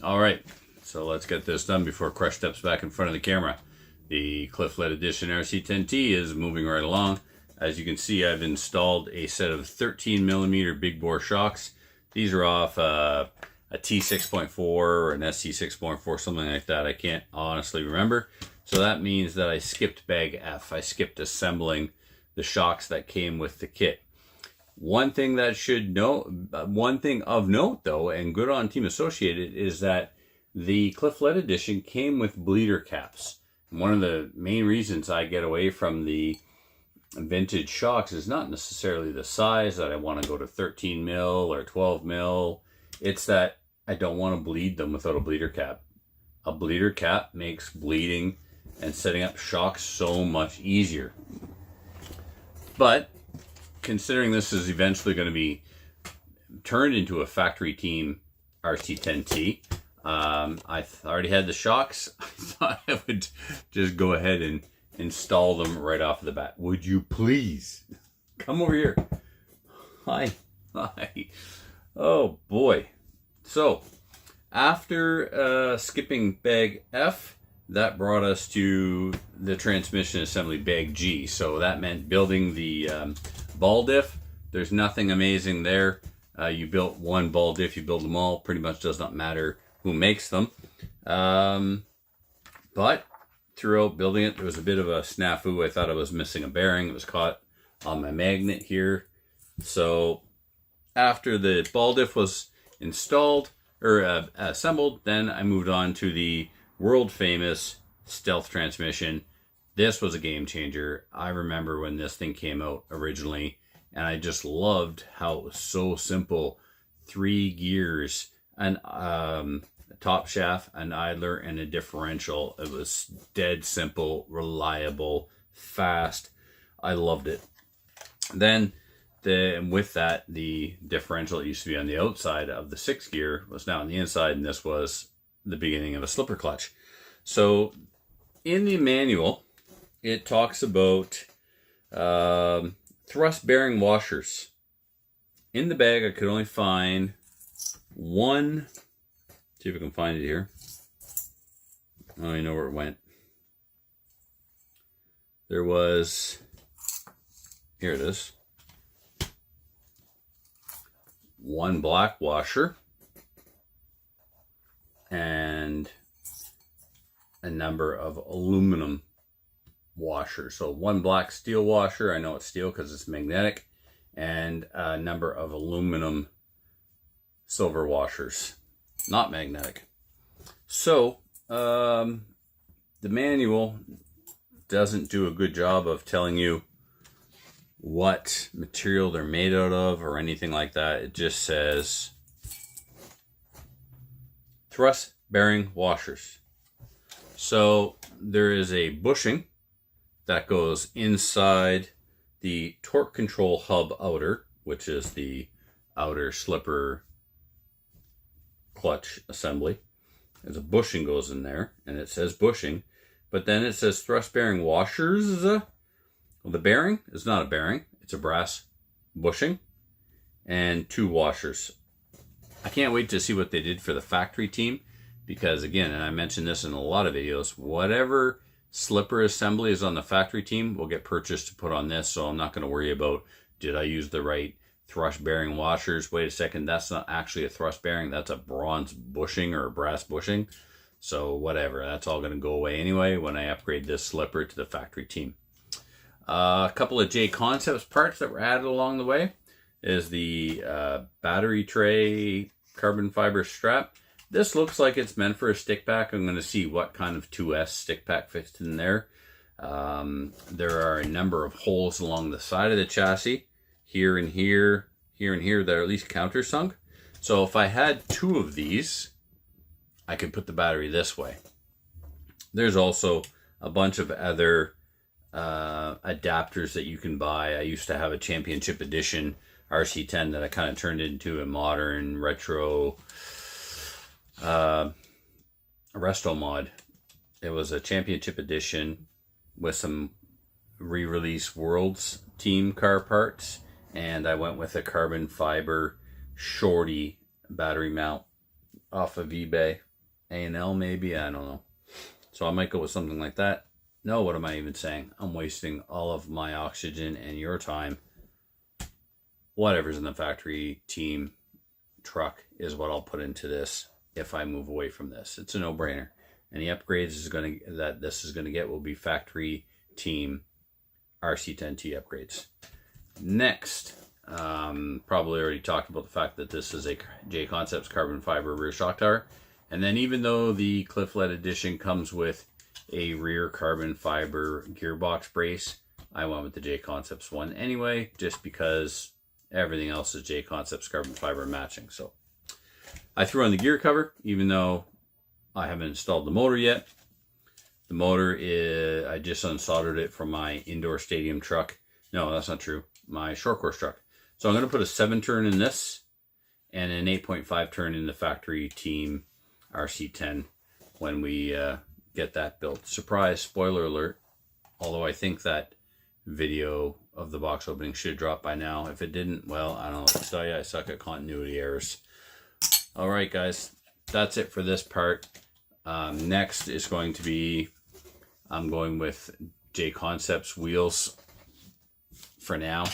All right, so let's get this done before Crush steps back in front of the camera. The Lett Edition RC10T is moving right along. As you can see, I've installed a set of 13mm big bore shocks. These are off a T6.4 or an SC6.4, something like that. I can't honestly remember. So that means that I skipped bag F. I skipped assembling the shocks that came with the kit. One thing of note though, and good on Team Associated, is that the Lett Edition came with bleeder caps. And one of the main reasons I get away from the vintage shocks is not necessarily the size that I want to go to 13 mil or 12 mil. It's that I don't want to bleed them without a bleeder cap. A bleeder cap makes bleeding and setting up shocks so much easier. But considering this is eventually going to be turned into a factory team RC10T, I already had the shocks. I thought I would just go ahead and install them right off the bat. Would you please come over here? Hi. Oh boy. So after skipping bag F, that brought us to the transmission assembly bag G. So that meant building the ball diff. There's nothing amazing there. You built one ball diff, you build them all. Pretty much does not matter who makes them. But throughout building it, there was a bit of a snafu. I thought I was missing a bearing. It was caught on my magnet here. So after the ball diff was installed or assembled, then I moved on to the world famous stealth transmission. This was a game changer. I remember when this thing came out originally, and I just loved how it was so simple. 3 gears, an top shaft, an idler, and a differential. It was dead simple, reliable, fast. I loved it. Then with that, the differential that used to be on the outside of the 6 gear was now on the inside, and this was the beginning of a slipper clutch. So in the manual, it talks about thrust bearing washers. In the bag, I could only find one. See if I can find it here. Oh, I know where it went. There was, here it is, one black washer and a number of aluminum washers. So one black steel washer, I know it's steel because it's magnetic, and a number of aluminum silver washers, not magnetic. So the manual doesn't do a good job of telling you what material they're made out of or anything like that. It just says thrust bearing washers. So there is a bushing that goes inside the torque control hub outer, which is the outer slipper clutch assembly. There's a bushing goes in there, and it says bushing, but then it says thrust bearing washers. Well, the bearing is not a bearing, it's a brass bushing and 2 washers. I can't wait to see what they did for the factory team, because again, and I mentioned this in a lot of videos, whatever slipper assembly is on the factory team will get purchased to put on this. So I'm not going to worry about, did I use the right thrust bearing washers? Wait a second, that's not actually a thrust bearing, that's a bronze bushing or a brass bushing. So whatever, that's all going to go away anyway when I upgrade this slipper to the factory team. A couple of J Concepts parts that were added along the way is the battery tray carbon fiber strap. This looks like it's meant for a stick pack. I'm going to see what kind of 2S stick pack fits in there. There are a number of holes along the side of the chassis, here and here, here and here, that are at least countersunk. So if I had 2 of these, I could put the battery this way. There's also a bunch of other adapters that you can buy. I used to have a championship edition RC10 that I kind of turned into a modern retro resto mod. It was a championship edition with some re-release Worlds team car parts, and I went with a carbon fiber shorty battery mount off of eBay. A&L maybe, I don't know. So I might go with something like that. No, what am I even saying? I'm wasting all of my oxygen and your time. Whatever's in the factory team truck is what I'll put into this if I move away from this. It's a no-brainer. Any upgrades this is gonna get will be factory team RC10T upgrades. Next, probably already talked about the fact that this is a J Concepts carbon fiber rear shock tower. And then even though the Cliff Lett edition comes with a rear carbon fiber gearbox brace, I went with the J Concepts one anyway, just because everything else is J Concepts carbon fiber matching. So I threw on the gear cover, even though I haven't installed the motor yet. The motor is, I just unsoldered it from my indoor stadium truck. No, that's not true. My short course truck. So I'm going to put a 7-turn in this and an 8.5 turn in the factory team RC10 when we get that built. Surprise, spoiler alert. Although I think that video of the box opening should drop by now. If it didn't, well, I don't know what to tell you. I suck at continuity errors. All right, guys. That's it for this part. Next is going to be, I'm going with J Concepts wheels for now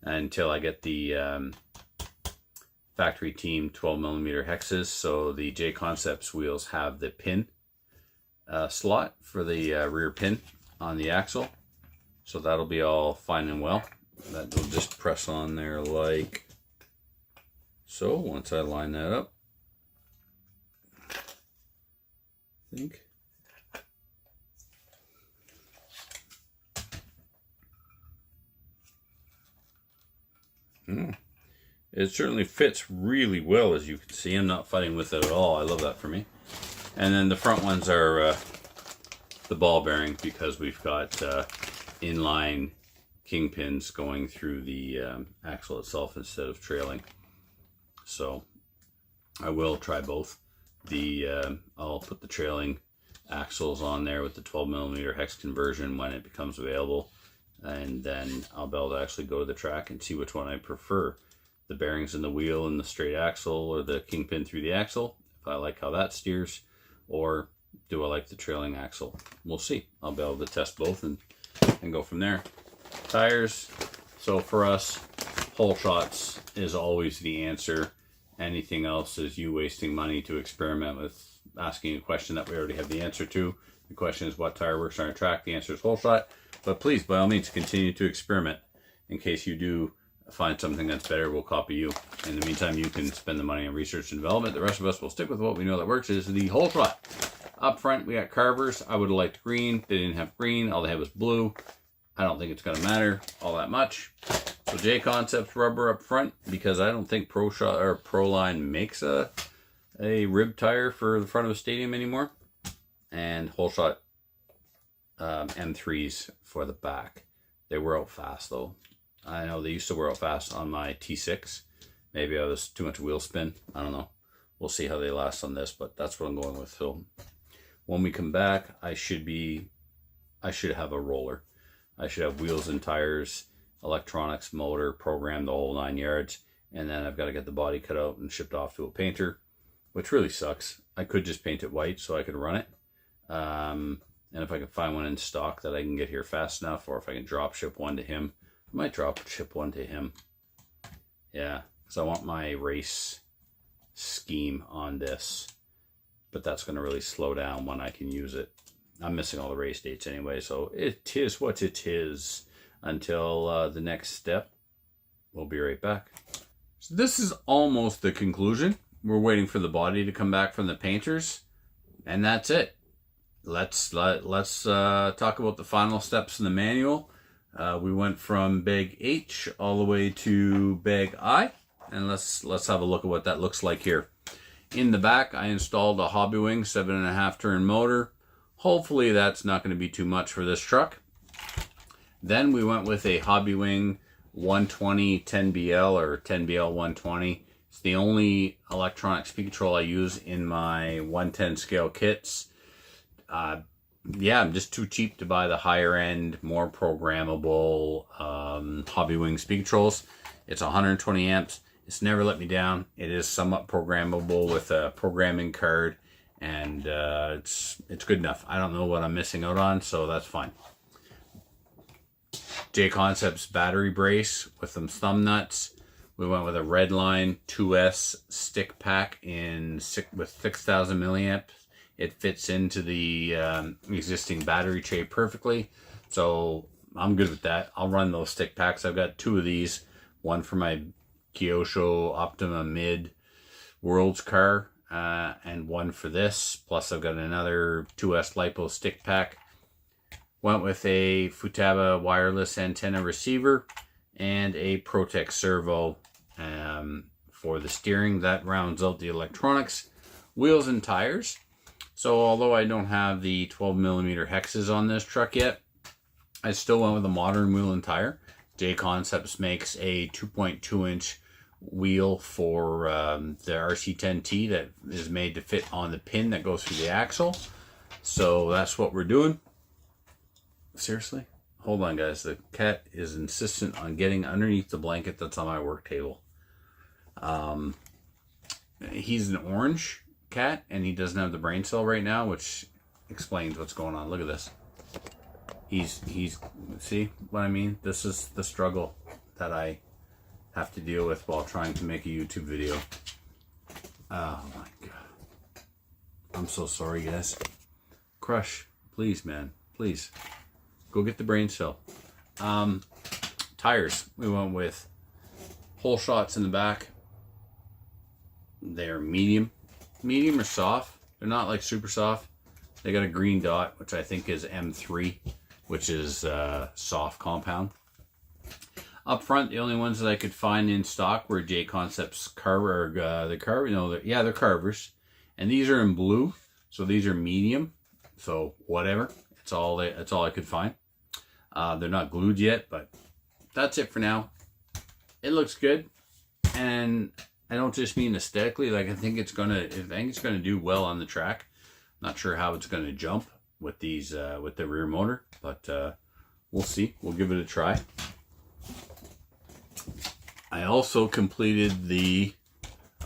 until I get the factory team 12mm hexes. So the J Concepts wheels have the pin slot for the rear pin on the axle. So that'll be all fine and well. That will just press on there like so. Once I line that up, I think. It certainly fits really well, as you can see. I'm not fighting with it at all. I love that for me. And then the front ones are the ball bearing, because we've got inline kingpins going through the axle itself instead of trailing. So I will try both. I'll put the trailing axles on there with the 12mm hex conversion when it becomes available, and then I'll be able to actually go to the track and see which one I prefer. The bearings in the wheel and the straight axle, or the kingpin through the axle, if I like how that steers, or do I like the trailing axle? We'll see. I'll be able to test both and go from there. Tires. So for us, whole shots is always the answer. Anything else is you wasting money to experiment with asking a question that we already have the answer to. The question is what tire works on our track. The answer is whole shot. But please, by all means, continue to experiment. In case you do find something that's better, we'll copy you. In the meantime, you can spend the money on research and development. The rest of us will stick with what we know that works, is the whole shot. Up front, we got carvers. I would have liked green. They didn't have green. All they had was blue. I don't think it's going to matter all that much. So J Concepts rubber up front, because I don't think Proline makes a rib tire for the front of a stadium anymore. And whole shot M3s for the back. They wear out fast though. I know they used to wear out fast on my T6. Maybe I was too much wheel spin. I don't know. We'll see how they last on this, but that's what I'm going with. So when we come back, I should have a roller. I should have wheels and tires, electronics, motor, program, the whole 9 yards. And then I've got to get the body cut out and shipped off to a painter, which really sucks. I could just paint it white so I could run it. And if I can find one in stock that I can get here fast enough, or if I can drop ship one to him, I might drop ship one to him. Yeah, because I want my race scheme on this, but that's going to really slow down when I can use it. I'm missing all the race dates anyway, so it is what it is. Until the next step, we'll be right back. So this is almost the conclusion. We're waiting for the body to come back from the painters, and that's it. Let's talk about the final steps in the manual. We went from bag H all the way to bag I, and let's have a look at what that looks like here. In the back, I installed a Hobbywing 7.5 turn motor. Hopefully that's not going to be too much for this truck. Then we went with a Hobbywing 120 10BL or 10BL 120. It's the only electronic speed control I use in my 110 scale kits. Yeah, I'm just too cheap to buy the higher end, more programmable Hobbywing speed controls. It's 120 amps. It's never let me down. It is somewhat programmable with a programming card and it's good enough. I don't know what I'm missing out on, so that's fine. J Concepts battery brace with some thumb nuts. We went with a Redline 2S stick pack with 6,000 milliamps. It fits into the existing battery tray perfectly, so I'm good with that. I'll run those stick packs. I've got 2 of these, one for my Kyosho Optima Mid Worlds car, and one for this. Plus I've got another 2S LiPo stick pack. Went with a Futaba wireless antenna receiver and a Protec servo for the steering. That rounds out the electronics. Wheels and tires. So although I don't have the 12mm hexes on this truck yet, I still went with a modern wheel and tire. J Concepts makes a 2.2 inch wheel for the RC10T that is made to fit on the pin that goes through the axle. So that's what we're doing. Seriously? Hold on, guys. The cat is insistent on getting underneath the blanket that's on my work table. He's an orange cat, and he doesn't have the brain cell right now, which explains what's going on. Look at this. He's see what I mean? This is the struggle that I have to deal with while trying to make a YouTube video. Oh my god. I'm so sorry, guys. Crush, please, man. Please. Go get the brain cell. Tires. We went with hole shots in the back. They're medium. Medium or soft. They're not like super soft. They got a green dot, which I think is M3, which is soft compound. Up front, the only ones that I could find in stock were J Concepts Carver. They're Carvers, and these are in blue, so these are medium. So whatever, it's all I could find. They're not glued yet, but that's it for now. It looks good, and I don't just mean aesthetically. Like I think it's gonna do well on the track. Not sure how it's gonna jump with these with the rear motor, but we'll see. We'll give it a try. I also completed the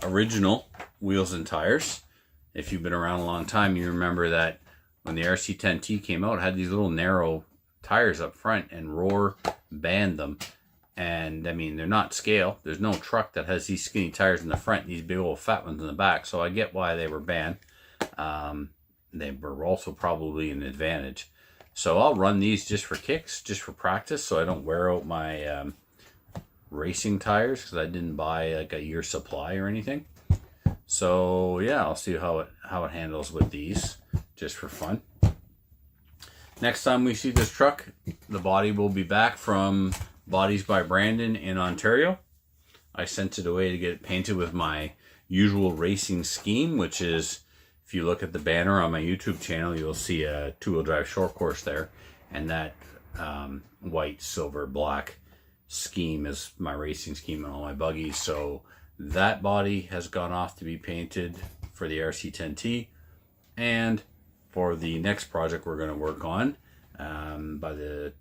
original wheels and tires. If you've been around a long time, you remember that when the RC10T came out, it had these little narrow tires up front, and Roar banned them. And I mean, they're not scale. There's no truck that has these skinny tires in the front, these big old fat ones in the back. So I get why they were banned. They were also probably an advantage. So I'll run these just for kicks, just for practice, so I don't wear out my racing tires, because I didn't buy like a year's supply or anything. So yeah, I'll see how it handles with these, just for fun. Next time we see this truck, the body will be back from Bodies by Brandon in Ontario. I sent it away to get it painted with my usual racing scheme, which is, if you look at the banner on my YouTube channel, you'll see a 2-wheel drive short course there, and that white, silver, black scheme is my racing scheme on all my buggies. So that body has gone off to be painted for the RC10T, and for the next project we're going to work on, by the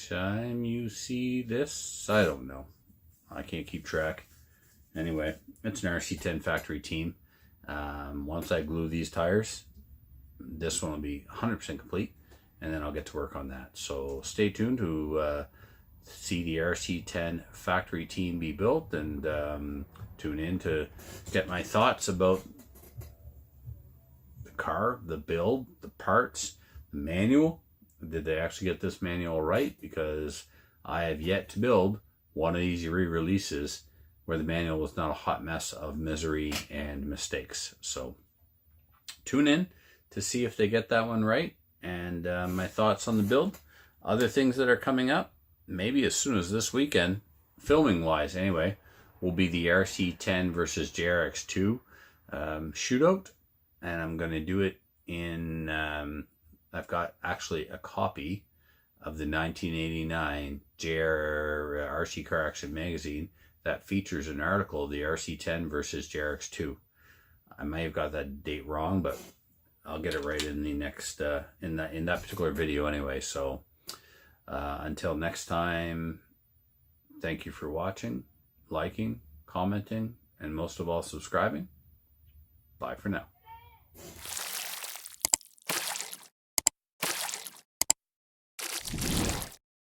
time you see this, I don't know, I can't keep track. Anyway, it's an RC10 factory team. Once I glue these tires, this one will be 100% complete, and then I'll get to work on that. So stay tuned to see the RC10 factory team be built, and tune in to get my thoughts about the car, the build, the parts, the manual. Did they actually get this manual right? Because I have yet to build one of these re-releases where the manual was not a hot mess of misery and mistakes. So tune in to see if they get that one right, and my thoughts on the build. Other things that are coming up, maybe as soon as this weekend, filming wise anyway, will be the RC10 versus JRX2 shootout, and I'm going to do it in, I've got actually a copy of the 1989 RC Car Action magazine that features an article, the RC10 versus JRX2. I may have got that date wrong, but I'll get it right in the next, in that particular video anyway. So until next time, thank you for watching, liking, commenting, and most of all, subscribing. Bye for now.